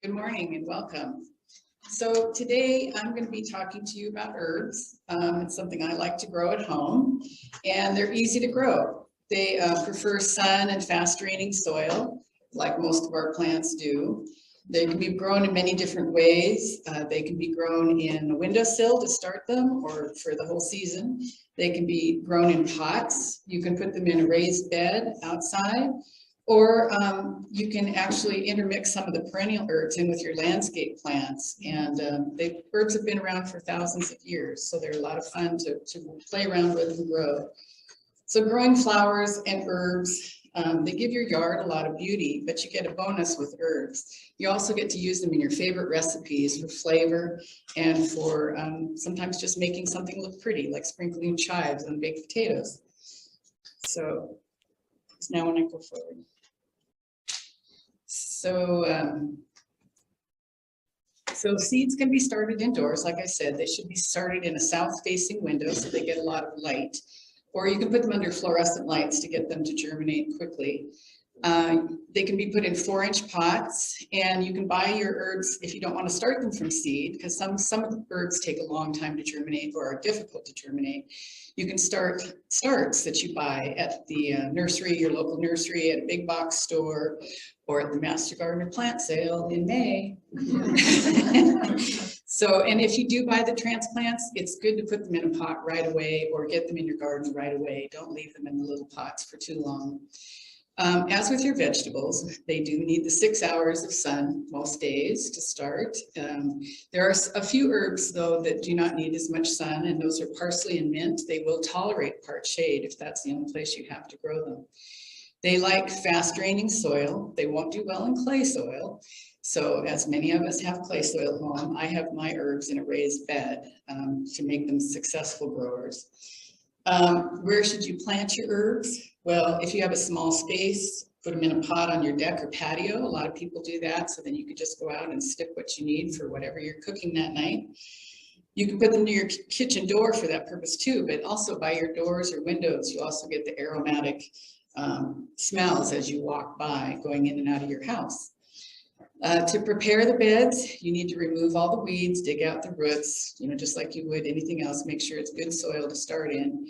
Good morning and welcome. So today I'm going to be talking to you about herbs. It's something I like to grow at home, and they're easy to grow. They prefer sun and fast draining soil, like most of our plants do. They can be grown in many different ways. They can be grown in a windowsill to start them or for the whole season. They can be grown in pots. You can put them in a raised bed outside. Or you can actually intermix some of the perennial herbs in with your landscape plants. And herbs have been around for thousands of years, so they're a lot of fun to play around with and grow. So growing flowers and herbs, they give your yard a lot of beauty, but you get a bonus with herbs. You also get to use them in your favorite recipes for flavor and for sometimes just making something look pretty, like sprinkling chives on baked potatoes. So now when I go forward. So seeds can be started indoors. Like I said, they should be started in a south-facing window so they get a lot of light. Or you can put them under fluorescent lights to get them to germinate quickly. They can be put in 4-inch pots, and you can buy your herbs if you don't want to start them from seed, because some of the herbs take a long time to germinate or are difficult to germinate. You can start starts that you buy at the nursery, your local nursery, at a big box store, or at the Master Gardener plant sale in May. So, and if you do buy the transplants, it's good to put them in a pot right away or get them in your garden right away. Don't leave them in the little pots for too long. As with your vegetables, they do need the 6 hours of sun most days to start. There are a few herbs, though, that do not need as much sun, and those are parsley and mint. They will tolerate part shade if that's the only place you have to grow them. They like fast draining soil. They won't do well in clay soil. So as many of us have clay soil at home, I have my herbs in a raised bed to make them successful growers. Where should you plant your herbs? Well, if you have a small space, put them in a pot on your deck or patio. A lot of people do that, so then you could just go out and stick what you need for whatever you're cooking that night. You can put them near your kitchen door for that purpose too, but also by your doors or windows, you also get the aromatic smells as you walk by going in and out of your house. To prepare the beds, you need to remove all the weeds, dig out the roots, just like you would anything else. Make sure it's good soil to start in.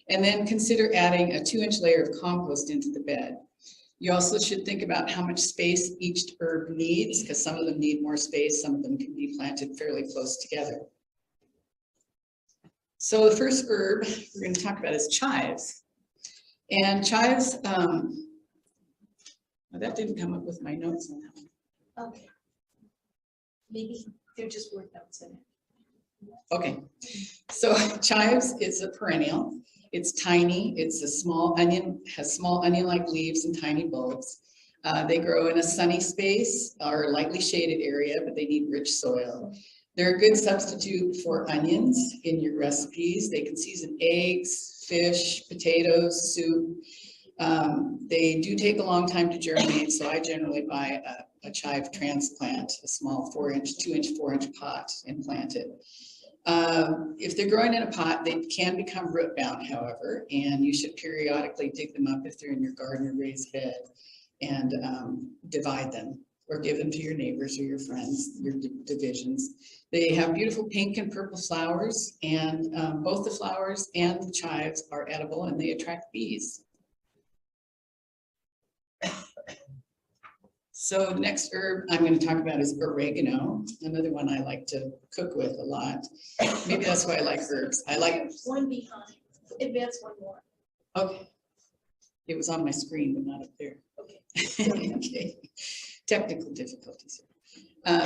And then consider adding a 2-inch layer of compost into the bed. You also should think about how much space each herb needs, because some of them need more space, some of them can be planted fairly close together. So the first herb we're going to talk about is chives. And chives, well, that didn't come up with my notes on that one. Okay. Maybe they're just word notes in it. Okay, so chives is a perennial. It's tiny. It's a small onion, has small onion-like leaves and tiny bulbs. They grow in a sunny space or lightly shaded area, but they need rich soil. They're a good substitute for onions in your recipes. They can season eggs, fish, potatoes, soup. They do take a long time to germinate, so I generally buy a chive transplant, a small 2-inch, 4-inch pot, and plant it. If they're growing in a pot, they can become root bound, however, and you should periodically dig them up if they're in your garden or raised bed and divide them or give them to your neighbors or your friends, your divisions. They have beautiful pink and purple flowers, and both the flowers and the chives are edible and they attract bees. So the next herb I'm going to talk about is oregano, another one I like to cook with a lot. Maybe that's why I like herbs. I like one behind. Advance one more. Okay. It was on my screen, but not up there. Okay. Okay. Technical difficulties.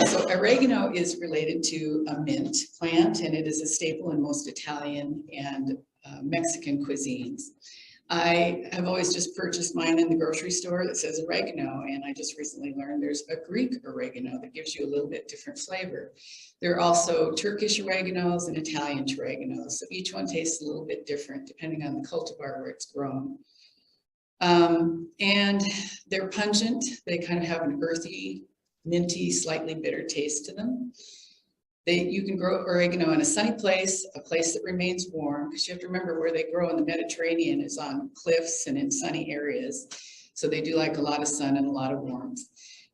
So oregano is related to a mint plant, and it is a staple in most Italian and Mexican cuisines. I have always just purchased mine in the grocery store that says oregano, and I just recently learned there's a Greek oregano that gives you a little bit different flavor. There are also Turkish oreganos and Italian oreganos, so each one tastes a little bit different depending on the cultivar where it's grown. And they're pungent. They kind of have an earthy, minty, slightly bitter taste to them. You can grow oregano in a sunny place, a place that remains warm, because you have to remember where they grow in the Mediterranean is on cliffs and in sunny areas. So they do like a lot of sun and a lot of warmth.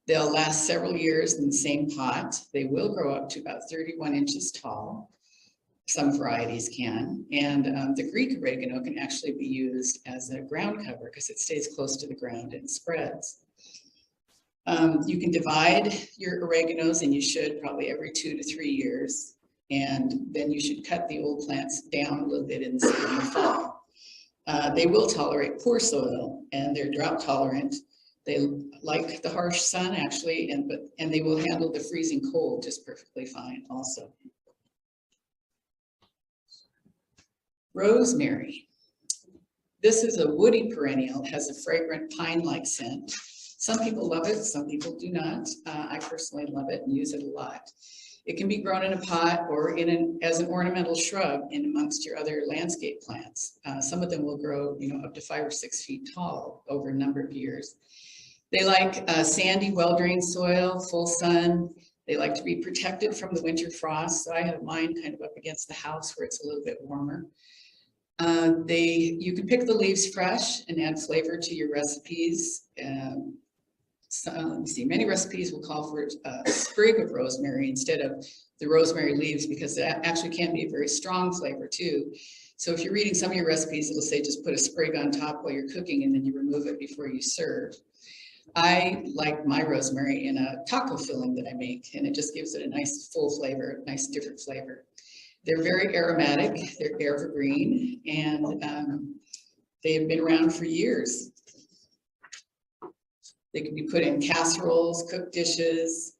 They'll last several years in the same pot. They will grow up to about 31 inches tall. Some varieties can, and the Greek oregano can actually be used as a ground cover because it stays close to the ground and spreads. You can divide your oreganos, and you should probably every 2 to 3 years. And then you should cut the old plants down a little bit in the spring and fall. They will tolerate poor soil, and they're drought tolerant. They like the harsh sun actually, and they will handle the freezing cold just perfectly fine also. Rosemary. This is a woody perennial, has a fragrant pine-like scent. Some people love it, some people do not. I personally love it and use it a lot. It can be grown in a pot or as an ornamental shrub in amongst your other landscape plants. Some of them will grow, up to 5 or 6 feet tall over a number of years. They like sandy, well-drained soil, full sun. They like to be protected from the winter frost. So I have mine kind of up against the house where it's a little bit warmer. You can pick the leaves fresh and add flavor to your recipes. Let me see, many recipes will call for a sprig of rosemary instead of the rosemary leaves because that actually can be a very strong flavor too. So if you're reading some of your recipes, it'll say just put a sprig on top while you're cooking and then you remove it before you serve. I like my rosemary in a taco filling that I make, and it just gives it a nice full flavor, nice different flavor. They're very aromatic, they're evergreen, and they have been around for years. They can be put in casseroles, cooked dishes,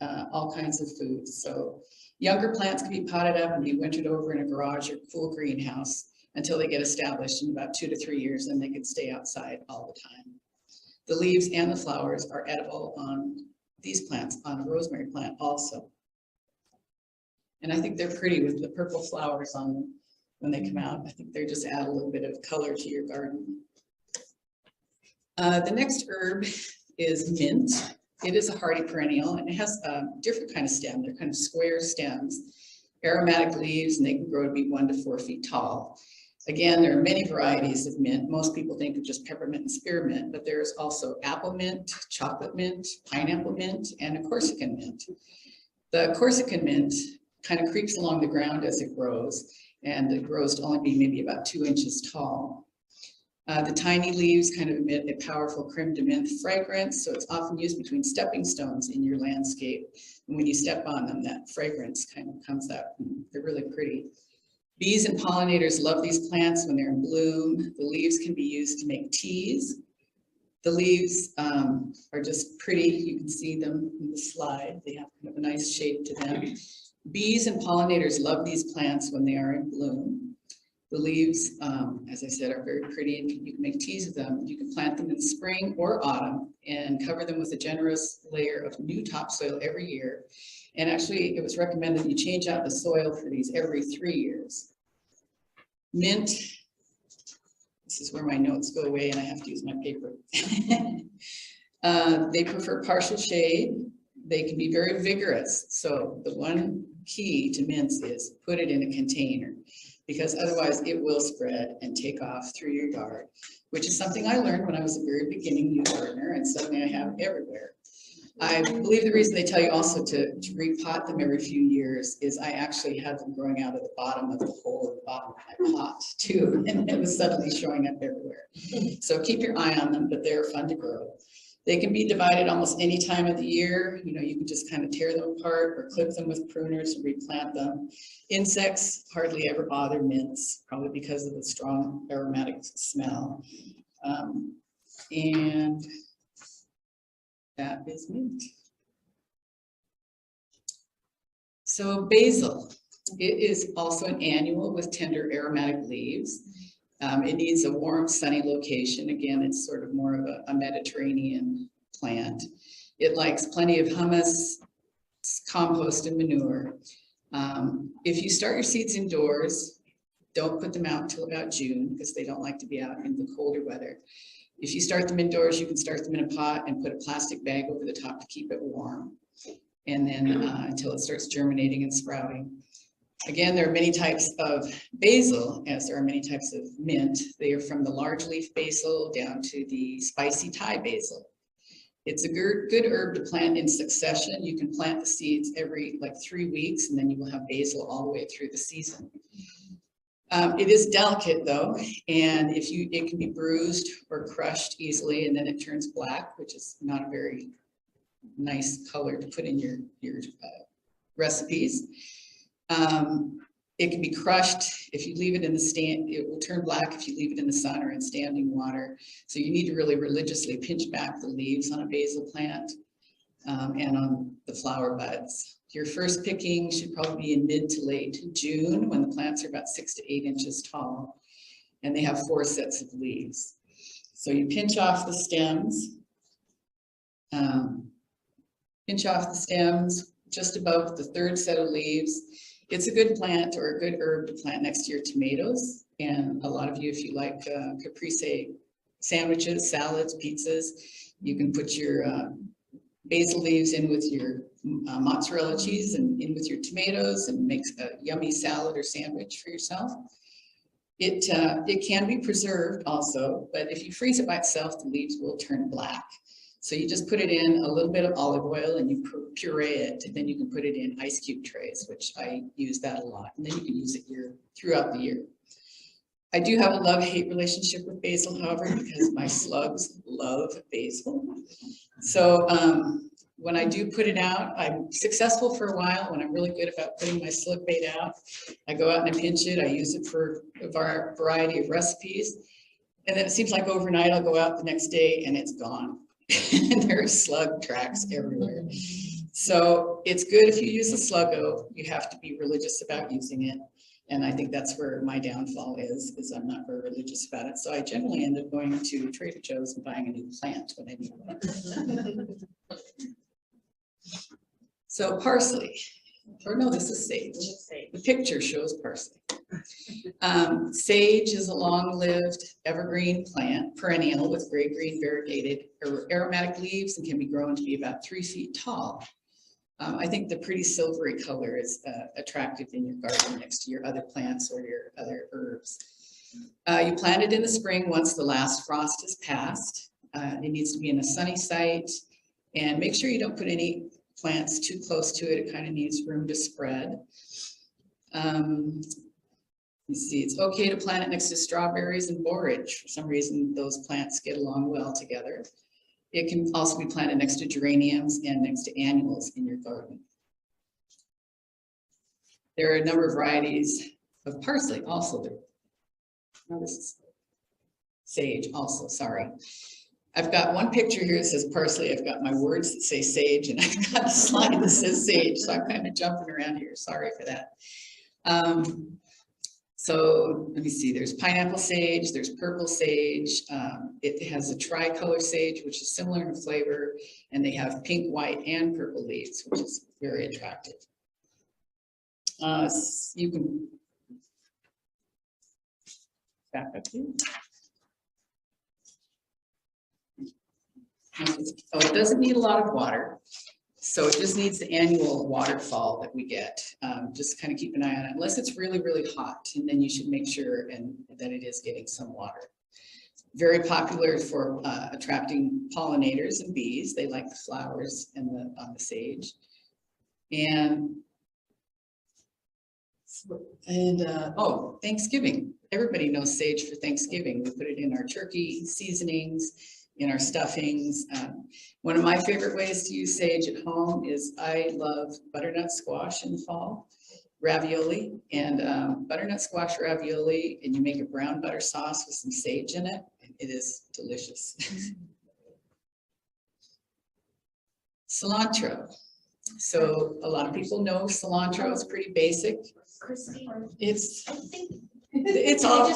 all kinds of foods. So younger plants can be potted up and be wintered over in a garage or cool greenhouse until they get established in about 2 to 3 years, and they can stay outside all the time. The leaves and the flowers are edible on these plants, on a rosemary plant also. And I think they're pretty with the purple flowers on them when they come out. I think they just add a little bit of color to your garden. The next herb is mint. It is a hardy perennial, and it has a different kind of stem. They're kind of square stems, aromatic leaves, and they can grow to be 1 to 4 feet tall. Again, there are many varieties of mint. Most people think of just peppermint and spearmint, but there's also apple mint, chocolate mint, pineapple mint, and a Corsican mint. The Corsican mint kind of creeps along the ground as it grows, and it grows to only be maybe about 2 inches tall. The tiny leaves kind of emit a powerful creme de menthe fragrance, so it's often used between stepping stones in your landscape. And when you step on them, that fragrance kind of comes out. They're really pretty. Bees and pollinators love these plants when they're in bloom. The leaves can be used to make teas. The leaves are just pretty. You can see them in the slide. They have kind of a nice shape to them. Bees and pollinators love these plants when they are in bloom. The leaves, as I said, are very pretty, and you can make teas of them. You can plant them in spring or autumn and cover them with a generous layer of new topsoil every year. And actually, it was recommended you change out the soil for these every 3 years. Mint, this is where my notes go away and I have to use my paper. They prefer partial shade. They can be very vigorous. So the one key to mints is put it in a container, because otherwise it will spread and take off through your yard, which is something I learned when I was a very beginning new gardener, and suddenly I have everywhere. I believe the reason they tell you also to repot them every few years is I actually had them growing out of the bottom of the hole at the bottom of my pot too, and it was suddenly showing up everywhere. So keep your eye on them, but they're fun to grow. They can be divided almost any time of the year. You can just kind of tear them apart or clip them with pruners and replant them. Insects hardly ever bother mints, probably because of the strong aromatic smell. And that is mint. So basil, it is also an annual with tender aromatic leaves. It needs a warm, sunny location. Again, it's sort of more of a Mediterranean plant. It likes plenty of humus, compost, and manure. If you start your seeds indoors, don't put them out until about June because they don't like to be out in the colder weather. If you start them indoors, you can start them in a pot and put a plastic bag over the top to keep it warm. And then until it starts germinating and sprouting. Again, there are many types of basil, as there are many types of mint. They are from the large leaf basil down to the spicy Thai basil. It's a good herb to plant in succession. You can plant the seeds every like 3 weeks, and then you will have basil all the way through the season. It is delicate though, and it can be bruised or crushed easily, and then it turns black, which is not a very nice color to put in your recipes. It can be crushed. If you leave it in the stand, it will turn black if you leave it in the sun or in standing water. So you need to really religiously pinch back the leaves on a basil plant and on the flower buds. Your first picking should probably be in mid to late June when the plants are about 6 to 8 inches tall and they have 4 sets of leaves. So you pinch off the stems, just above the 3rd set of leaves. It's a good plant or a good herb to plant next to your tomatoes. And a lot of you, if you like caprese sandwiches, salads, pizzas, you can put your basil leaves in with your mozzarella cheese and in with your tomatoes and make a yummy salad or sandwich for yourself. It can be preserved also, but if you freeze it by itself, the leaves will turn black. So you just put it in a little bit of olive oil and you puree it, and then you can put it in ice cube trays, which I use that a lot. And then you can use it throughout the year. I do have a love-hate relationship with basil, however, because my slugs love basil. So when I do put it out, I'm successful for a while. When I'm really good about putting my slug bait out, I go out and I pinch it. I use it for a variety of recipes. And then it seems like overnight I'll go out the next day and it's gone. And there are slug tracks everywhere. So it's good if you use a Sluggo. You have to be religious about using it. And I think that's where my downfall is I'm not very religious about it. So I generally end up going to Trader Joe's and buying a new plant when I need one. So parsley, or no, this is sage. The picture shows parsley. Sage is a long-lived evergreen plant, perennial with gray-green variegated or aromatic leaves and can be grown to be about 3 feet tall. I think the pretty silvery color is attractive in your garden next to your other plants or your other herbs. You plant it in the spring once the last frost has passed. It needs to be in a sunny site, and make sure you don't put any plants too close to it. It kind of needs room to spread. You see, it's okay to plant it next to strawberries and borage. For some reason, those plants get along well together. It can also be planted next to geraniums and next to annuals in your garden. There are a number of varieties of parsley also. No, this is sage also, sorry. I've got one picture here that says parsley. I've got my words that say sage, and I've got a slide that says sage. So I'm kind of jumping around here. Sorry for that. So let me see, there's pineapple sage, there's purple sage. It has a tricolor sage, which is similar in flavor, and they have pink, white, and purple leaves, which is very attractive. You can back up here. Oh, it doesn't need a lot of water. So it just needs the annual waterfall that we get. Just kind of keep an eye on it, unless it's really, really hot, and then you should make sure that it is getting some water. Very popular for attracting pollinators and bees. They like the flowers and on the sage. Oh, Thanksgiving. Everybody knows sage for Thanksgiving. We put it in our turkey seasonings, in our stuffings. One of my favorite ways to use sage at home is I love butternut squash in the fall, ravioli, and butternut squash ravioli, and you make a brown butter sauce with some sage in it. It is delicious. Cilantro. So a lot of people know cilantro is pretty basic. Christine, It's I think. all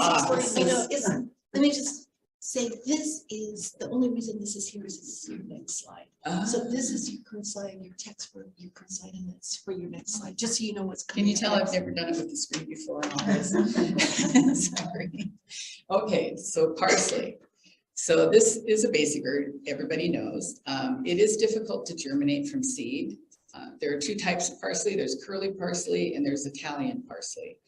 Let me just say, this is, the only reason this is here is your next slide. So this is your current slide, your text for your current slide, and that's for your next slide, just so you know what's coming. Can you tell next. I've never done it with the screen before and all this? Sorry. Okay, so parsley. So this is a basic herb, everybody knows. It is difficult to germinate from seed. There are 2 types of parsley. There's curly parsley and there's Italian parsley.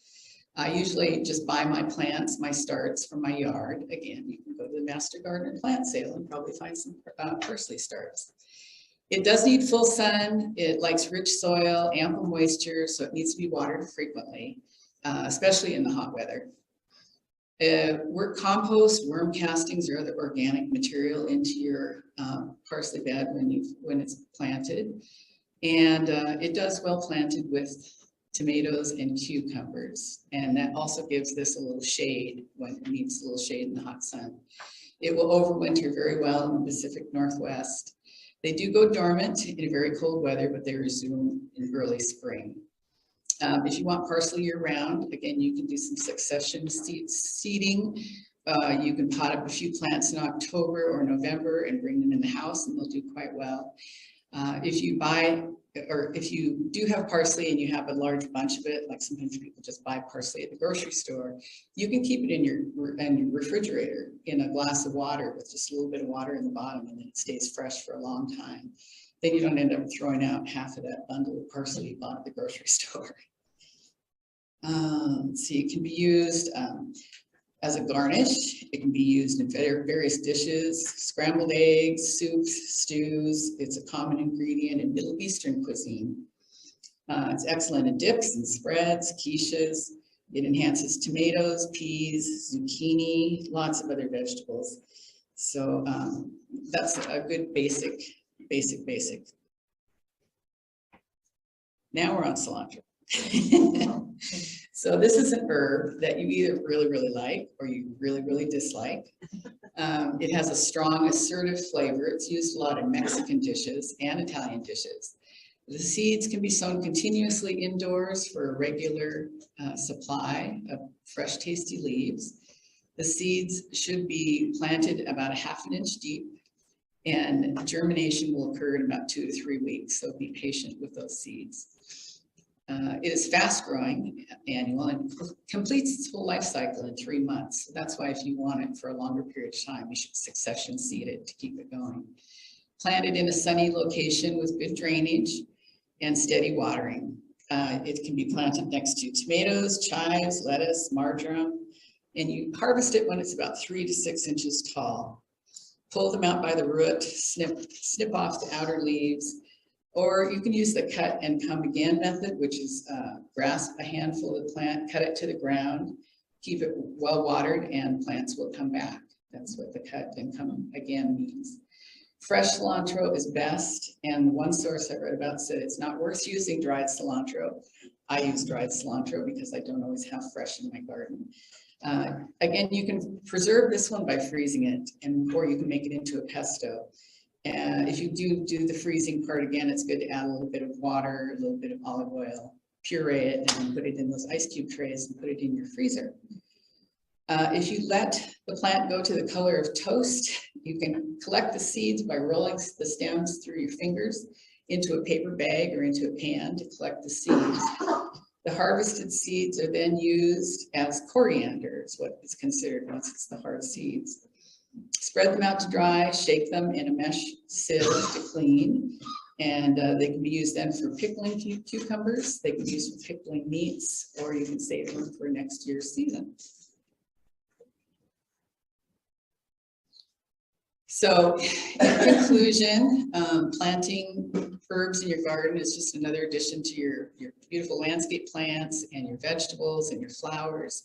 I usually just buy my plants, my starts from my yard. Again, you can go to the Master Gardener plant sale and probably find some parsley starts. It does need full sun. It likes rich soil, ample moisture, so it needs to be watered frequently, especially in the hot weather. Work compost, worm castings, or other organic material into your parsley bed when it's planted. And it does well planted with tomatoes and cucumbers. And that also gives this a little shade when it needs a little shade in the hot sun. It will overwinter very well in the Pacific Northwest. They do go dormant in very cold weather, but they resume in early spring. If you want parsley year round, again, you can do some succession seeding. You can pot up a few plants in October or November and bring them in the house and they'll do quite well. If you do have parsley and you have a large bunch of it, like sometimes people just buy parsley at the grocery store, you can keep it in your refrigerator in a glass of water with just a little bit of water in the bottom, and then it stays fresh for a long time. Then you don't end up throwing out half of that bundle of parsley you bought at the grocery store. So it can be used as a garnish. It can be used in various dishes, scrambled eggs, soups, stews. It's a common ingredient in Middle Eastern cuisine. It's excellent in dips and spreads, quiches. It enhances tomatoes, peas, zucchini, lots of other vegetables. So that's a good basic. Now we're on cilantro. So this is an herb that you either really like or you really dislike. It has a strong assertive flavor. It's used a lot in Mexican dishes and Italian dishes. The seeds can be sown continuously indoors for a regular supply of fresh, tasty leaves. The seeds should be planted about 1/2 inch deep, and germination will occur in about 2 to 3 weeks, so be patient with those seeds. It is fast growing annual and completes its full life cycle in 3 months. So that's why if you want it for a longer period of time, you should succession seed it to keep it going. Planted in a sunny location with good drainage and steady watering. It can be planted next to tomatoes, chives, lettuce, marjoram, and you harvest it when it's about 3 to 6 inches tall. Pull them out by the root, snip off the outer leaves, or you can use the cut and come again method, which is grasp a handful of the plant, cut it to the ground, keep it well watered, and plants will come back. That's what the cut and come again means. Fresh cilantro is best, and one source I read about said it's not worth using dried cilantro. I use dried cilantro because I don't always have fresh in my garden. Again, you can preserve this one by freezing it, or you can make it into a pesto. And if you do the freezing part again, it's good to add a little bit of water, a little bit of olive oil, puree it, and then put it in those ice cube trays and put it in your freezer. If you let the plant go to the color of toast, you can collect the seeds by rolling the stems through your fingers into a paper bag or into a pan to collect the seeds. The harvested seeds are then used as coriander, is what is considered once it's the hard seeds. Spread them out to dry, shake them in a mesh sieve to clean, and they can be used then for pickling cucumbers. They can be used for pickling meats, or you can save them for next year's season. So in conclusion, planting herbs in your garden is just another addition to your beautiful landscape plants and your vegetables and your flowers.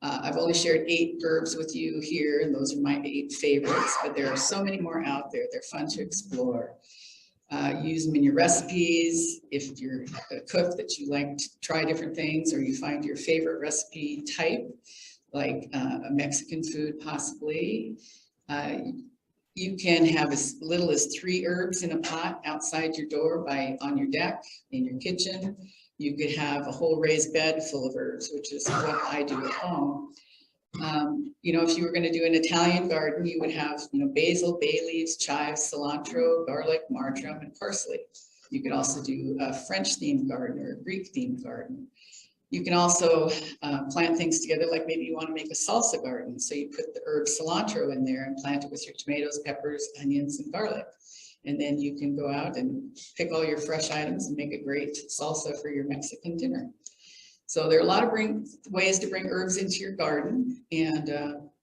I've only shared 8 herbs with you here, and those are my 8 favorites, but there are so many more out there. They're fun to explore. Use them in your recipes. If you're a cook that you like to try different things, or you find your favorite recipe type, like a Mexican food possibly, you can have as little as 3 herbs in a pot outside your door on your deck, in your kitchen. You could have a whole raised bed full of herbs, which is what I do at home. You know, if you were going to do an Italian garden, you would have, basil, bay leaves, chives, cilantro, garlic, marjoram, and parsley. You could also do a French themed garden or a Greek themed garden. You can also plant things together, like maybe you want to make a salsa garden. So you put the herb cilantro in there and plant it with your tomatoes, peppers, onions, and garlic. And then you can go out and pick all your fresh items and make a great salsa for your Mexican dinner. So there are a lot of ways to bring herbs into your garden, and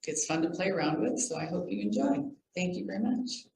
it's fun to play around with. So I hope you enjoy. Thank you very much.